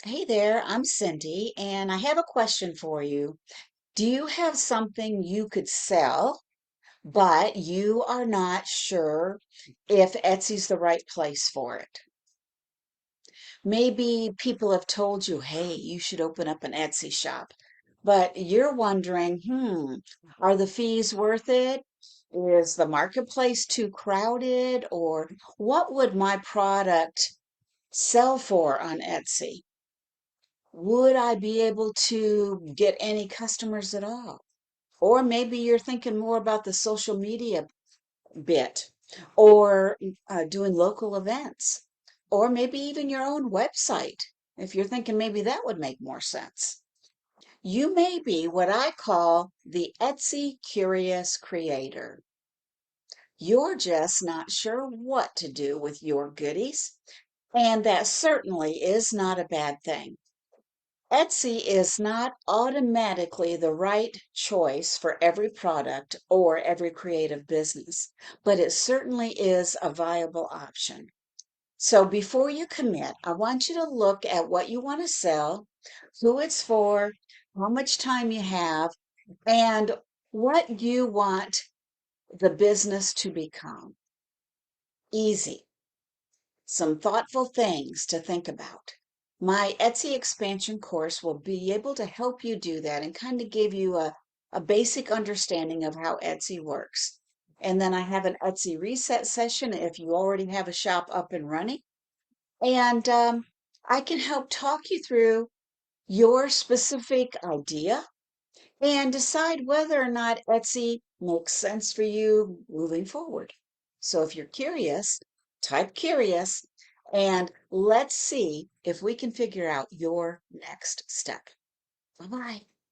Hey there, I'm Cindy, and I have a question for you. Do you have something you could sell, but you are not sure if Etsy's the right place for it? Maybe people have told you, hey, you should open up an Etsy shop, but you're wondering, are the fees worth it? Is the marketplace too crowded? Or what would my product sell for on Etsy? Would I be able to get any customers at all? Or maybe you're thinking more about the social media bit or doing local events, or maybe even your own website. If you're thinking maybe that would make more sense. You may be what I call the Etsy curious creator. You're just not sure what to do with your goodies, and that certainly is not a bad thing. Etsy is not automatically the right choice for every product or every creative business, but it certainly is a viable option. So before you commit, I want you to look at what you want to sell, who it's for, how much time you have, and what you want the business to become. Easy. Some thoughtful things to think about. My Etsy expansion course will be able to help you do that and kind of give you a basic understanding of how Etsy works. And then I have an Etsy reset session if you already have a shop up and running. And I can help talk you through your specific idea and decide whether or not Etsy makes sense for you moving forward. So if you're curious, type curious and let's see if we can figure out your next step. Bye bye.